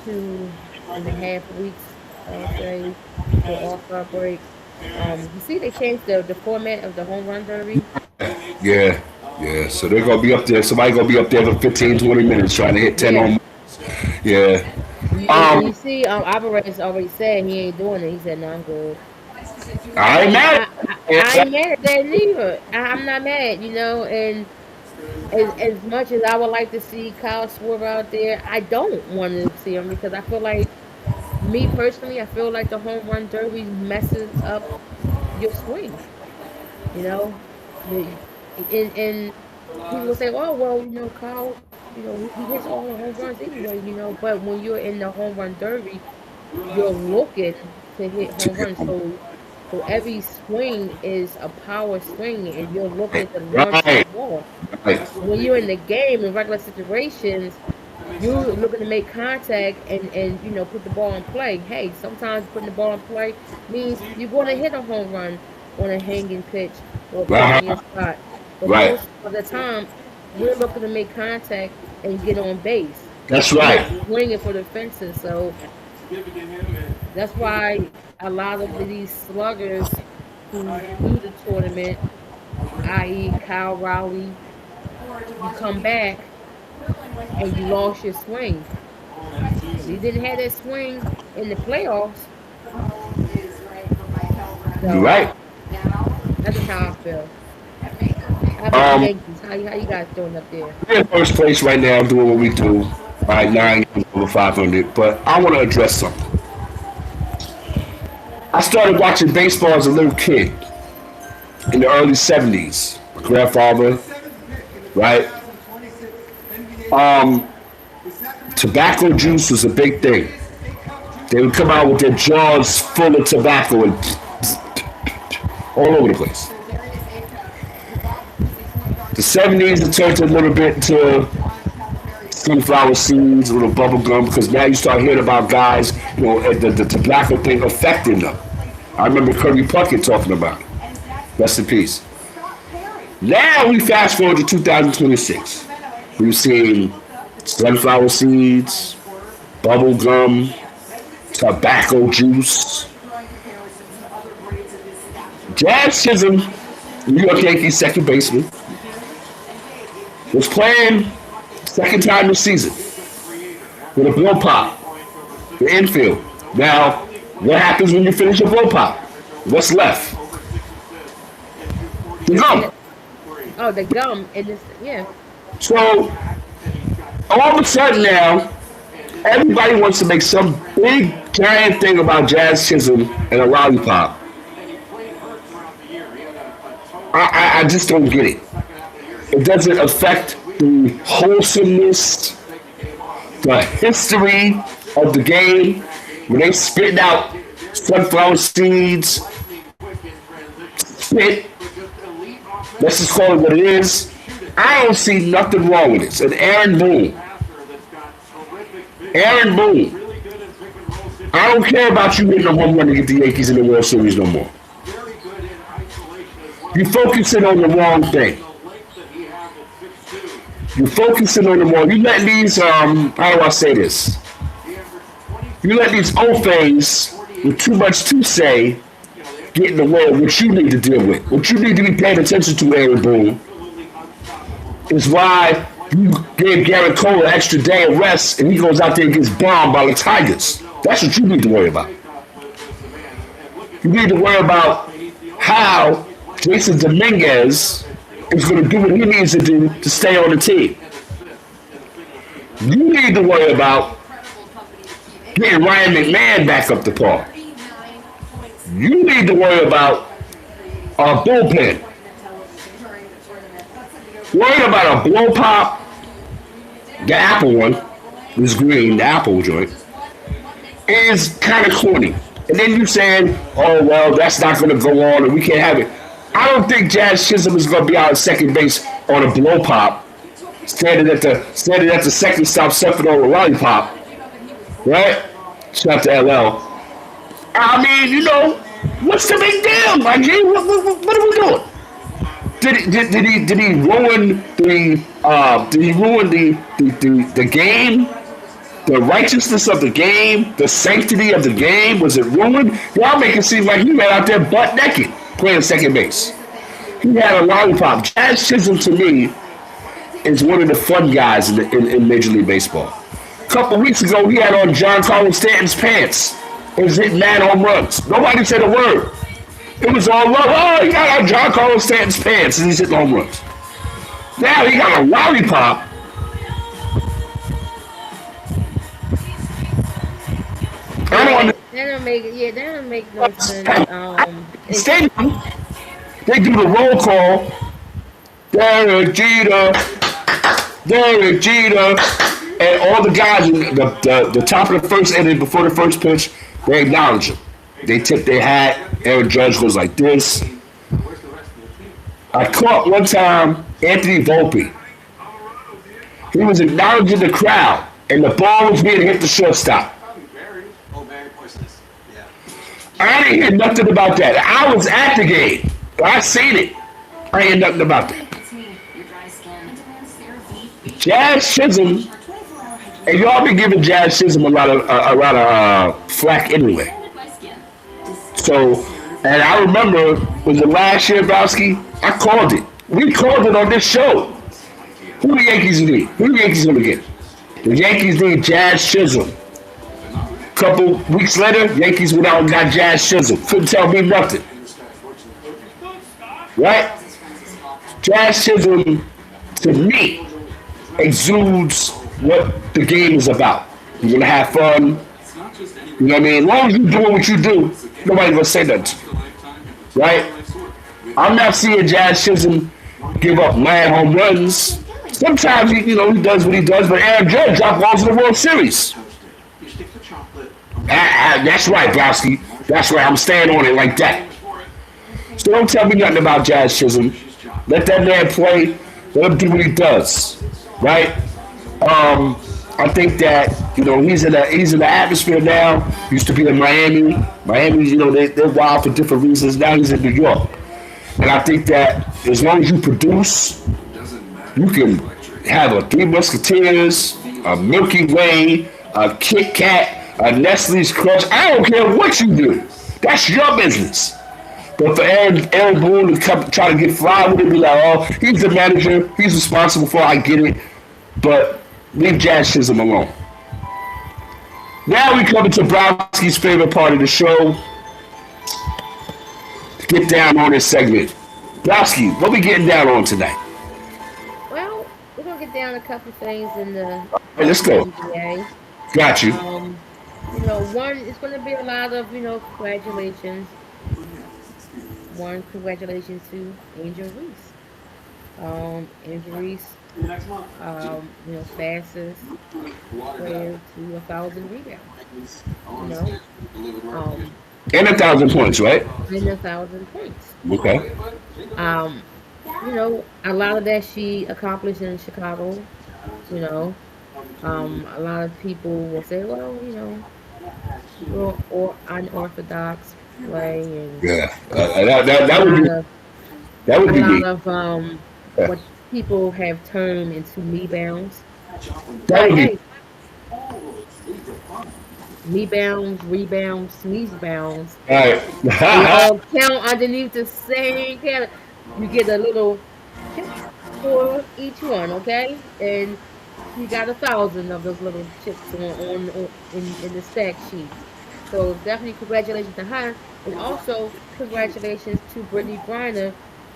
2.5 weeks, I'll say, till All Star break. You see, they changed the format of the home run derby. Yeah, yeah. So they're gonna be up there. Somebody gonna be up there for 15, 20 minutes trying to hit 10 Yeah, home. Yeah. and you Um, see, Alvarez already said he ain't doing it. He said, "No, I'm good." I ain't And mad. I ain't mad at that neither. I'm not mad, And as much as I would like to see Kyle Schwarber out there, I don't want to see him because I feel like me personally, I feel like the home run derby messes up your swing. You know, the and people will say, "Oh, well, Kyle, he hits all the home runs anyway." But when you're in the home run derby, you're looking to hit home runs. So every swing is a power swing, and you're looking to launch Right, that ball. right. When you're in the game in regular situations, you're looking to make contact and put the ball in play. Hey, sometimes putting the ball in play means you're going to hit a home run on a hanging pitch or a pitch in your Uh-huh. spot. But Right. most of the time, we're looking to make contact and get on base. That's We're not right. swinging for the fences. So that's why a lot of these sluggers who do the tournament, i.e., Kyle Rowley, you come back and you lost your swing because he didn't have that swing in the playoffs. You're So right. that's just how I feel. How about the Um, Yankees? How you guys doing up there? we're in first place right now, doing what we do. Right, 9 games over 500. But I want to address something. I started watching baseball as a little kid in the early 70s. My grandfather, right? Um, Tobacco juice was a big thing. They would come out with their jaws full of tobacco and all over the place. The 70s, it turned a little bit into sunflower seeds, a little bubble gum, because now you start hearing about guys, the tobacco thing affecting them. I remember Kirby Puckett talking about it. Rest in peace. Now we fast forward to 2026. We've seen sunflower seeds, bubble gum, tobacco juice. Jazz Chisholm, New York Yankees second baseman, was playing second time this season with a blow pop, the infield. Now, what happens when you finish a blow pop? What's left? The And gum. oh, the gum and this, yeah. So all of a sudden now, everybody wants to make some big giant thing about Jazz Chisholm and a lollipop. I just don't get it. It doesn't affect the wholesomeness, the history of the game. When they spit out sunflower seeds, spit, let's just call it what it is. I don't see nothing wrong with it. And Aaron Boone, I don't care about you hitting a home run to get the Yankees in the World Series no more. You're focusing on the wrong thing. You're focusing on the wrong. You let these, how do I say this? You let these OFAs with too much to say get in the way of what you need to deal with. What you need to be paying attention to, Aaron Boone, is why you gave Garrett Cole an extra day of rest and he goes out there and gets bombed by the Tigers. That's what you need to worry about. You need to worry about how Jason Dominguez is going to do what he needs to do to stay on the team. You need to worry about getting Ryan McMahon back up the par. You need to worry about our bullpen. Worry about a blow pop, the Apple one, this green, the apple joint, is kind of corny. And then you saying, oh, well, that's not going to go on and we can't have it. I don't think Jazz Chisholm is going to be out at second base on a blow pop, standing at the second stop, stepping on a lollipop, right? Shout out to LL. I mean, what's the big deal, my G? What are we doing? Did he ruin the game? The righteousness of the game, the sanctity of the game, was it ruined? Y'all make it seem like he ran out there butt naked playing second base. He had a lollipop. Jazz Chisholm to me is one of the fun guys in Major League Baseball. A couple weeks ago, he had on John Carlos Stanton's pants. He was hitting mad home runs. Nobody said a word. It was all love. Oh, he got on John Carlos Stanton's pants and he's hitting home runs. Now he got a lollipop. That don't make no sense. Stadium, they do the roll call. Derek Jeter, and all the guys in the top of the first inning before the first pitch, they acknowledge him. They tip their hat. Aaron Judge goes like this. I caught one time Anthony Volpe. He was acknowledging the crowd, and the ball was being hit the shortstop. I didn't hear nothing about that. I was at the game. I seen it. I ain't nothing about that. Jazz Chisholm, and y'all been giving Jazz Chisholm a lot of flack anyway. So, and I remember, was it last year, Browski? I called it. We called it on this show. Who the Yankees need? Who the Yankees gonna get? The Yankees need Jazz Chisholm. Couple weeks later, Yankees went out and got Jazz Chisholm. Couldn't tell me nothing. Right? Jazz Chisholm, to me, exudes what the game is about. You're gonna have fun. You know what I mean? As long as you're doing what you do, nobody's gonna say that. Right? I'm not seeing Jazz Chisholm give up mad home runs. Sometimes he does what he does, but Aaron Judge dropped balls in the World Series. That's right, Browski. That's right. I'm staying on it like that. So don't tell me nothing about Jazz Chisholm. Let that man play. Let him do what he does. Right? I think that he's in the atmosphere now. Used to be in Miami. Miami, they're wild for different reasons. Now he's in New York, and I think that as long as you produce, you can have a Three Musketeers, a Milky Way, a Kit Kat, a Nestle's Crunch. I don't care what you do. That's your business. But for Aaron Boone to come try to get fly with it, be like, oh, he's the manager, he's responsible for it, I get it. But leave Jazz Chisholm alone. Now we come to Browski's favorite part of the show. Get down on this segment. Browski, what we getting down on tonight? Well, we're gonna get down a couple things in the All right, let's go. NBA. Got you. One, it's going to be a lot of, congratulations. One, congratulations to Angel Reese. Angel Reese, fastest player to 1,000 rebounds. And 1,000 points, right? And 1,000 points. Okay. A lot of that she accomplished in Chicago. A lot of people will say, well, or unorthodox play and Yeah, that would be a me. lot of what people have turned into rebounds. That But would be hey, rebounds, sneeze bounds, all they right. all count underneath the same category. You get a little chip for each one, okay? And you got 1,000 of those little chips in the stack sheets. So definitely congratulations to her, and also congratulations to Brittany Griner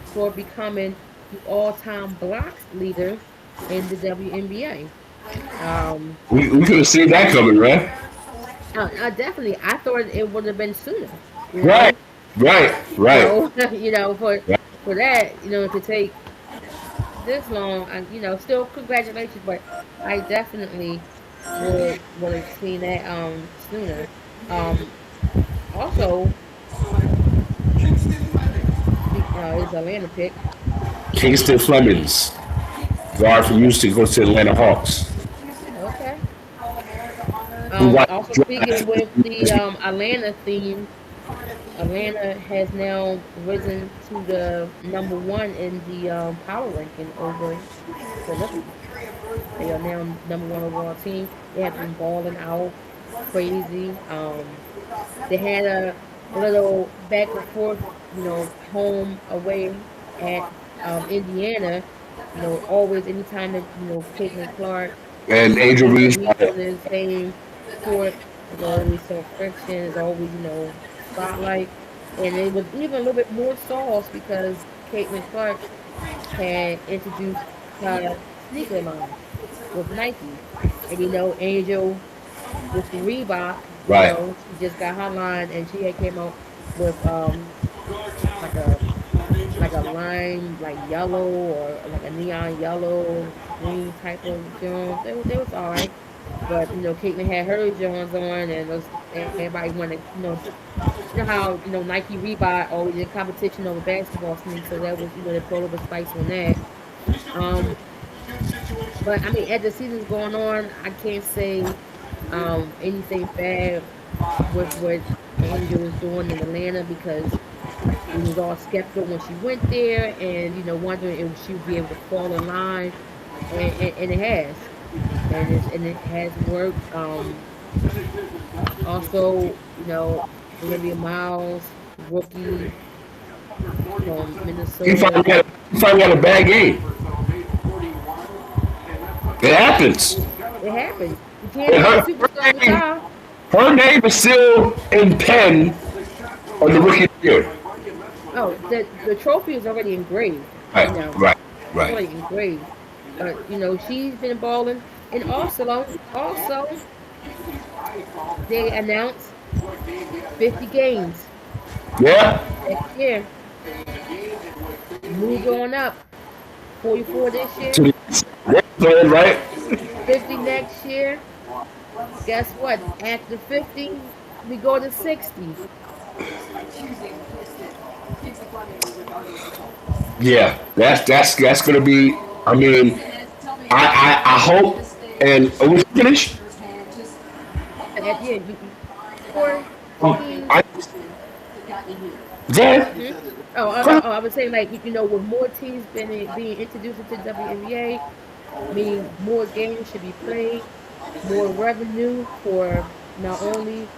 for becoming the all-time blocks leader in the WNBA. Um, We could have seen that coming, right? Definitely, I thought it would have been sooner. You Right, know, right. so Right. for that, to take this long, and still congratulations, but I definitely would have seen that sooner. Um, Also, is Atlanta pick. Kingston Flemings, guard from Houston, goes to Atlanta Hawks. Okay. Who watched Also the speaking with the draft? Atlanta theme, Atlanta has now risen to the number one in the power ranking over the Liberty. They are now number one overall team. They have been balling out crazy. They had a little back and forth, home away at Indiana. Always anytime that Caitlin Clark And Angel and Reese. Reese on the same court, there's always some friction. There's always spotlight, and it was even a little bit more sauce because Caitlin Clark had introduced her sneaker line with Nike, and Angel with the Reebok. Right. She just got her line, and she had came out with like a lime like yellow or like a neon yellow green type of Jones. They was all right, but Caitlin had her Jones on, and everybody wanted how Nike Reebok always in competition over basketball sneakers, so that was they put a little bit of spice on that. Um, but I mean, as the season's going on, I can't say anything bad with what Angel was doing in Atlanta because we was all skeptical when she went there, and wondering if she would be able to fall in line, and it has, and it has worked. Also, Olivia Miles, rookie from He Minnesota. finally had, he finally had a bad game. It happens. It happens. You can't And be a her, superstar all the name, time. her name is still in pen on the rookie of the year. Oh, the trophy is already engraved. Right, right, It's right. already engraved. But she's been balling, and also they announced 50 games Yeah. next year. Move on up. 44 this To year, the playing, right? 50 next year. Guess what? After 50, we go to 60. Yeah. That's gonna be. I mean, I hope. And are we finished? At the end, four teams. I yeah. Hmm? I was saying like with more teams being introduced into the WNBA, meaning more games should be played, more revenue for not only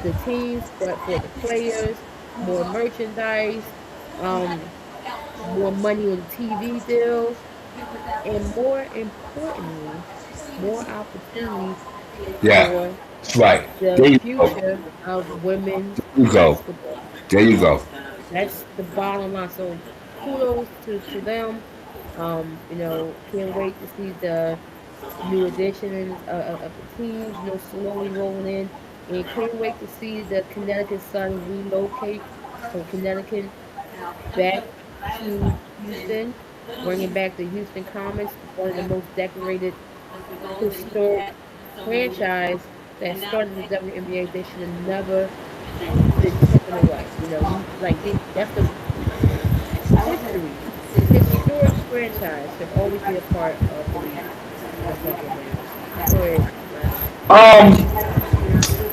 the teams but for the players, more merchandise, um, more money on TV deals, and more importantly, more opportunities Yeah. for That's right. the There you go. future of women's There you go. basketball. There you go. That's the bottom line. So kudos to them. Can't wait to see the new additions of the teams, slowly rolling in. And can't wait to see the Connecticut Sun relocate from Connecticut back to Houston, bringing back the Houston Comets, one of the most decorated historic franchise that started the WNBA. They should have never been taken away. That's the history. The historic franchise should always be a part of the league of WNBA. Go ahead, man. Um,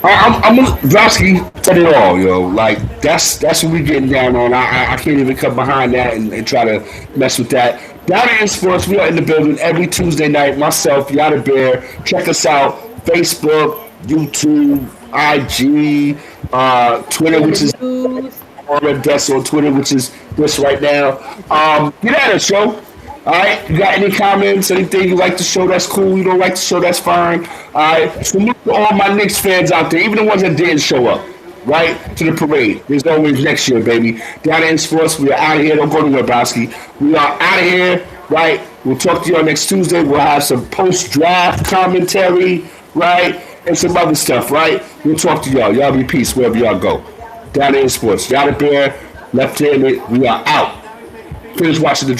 I'm Drosky said it all, yo. Like that's what we getting down on. I can't even come behind that and try to mess with that. Down in sports, we are in the building every Tuesday night. Myself, Yada Bear. Check us out: Facebook, YouTube, IG, Twitter, On the which is news, Red Desk on Twitter, which is this right now. Get at us, yo. All right, you got any comments, anything you like to show? That's cool. You don't like to show? That's fine. All right, salute to all my Knicks fans out there, even the ones that didn't show up. Right to the parade. There's always next year, baby. Down in sports, we are out of here. Don't go to Webowski. We are out of here. Right. We'll talk to y'all next Tuesday. We'll have some post-draft commentary. Right, and some other stuff. Right. We'll talk to y'all. Y'all be peace wherever y'all go. Down in sports. Yada Bear, left handed. We are out. Finish watching the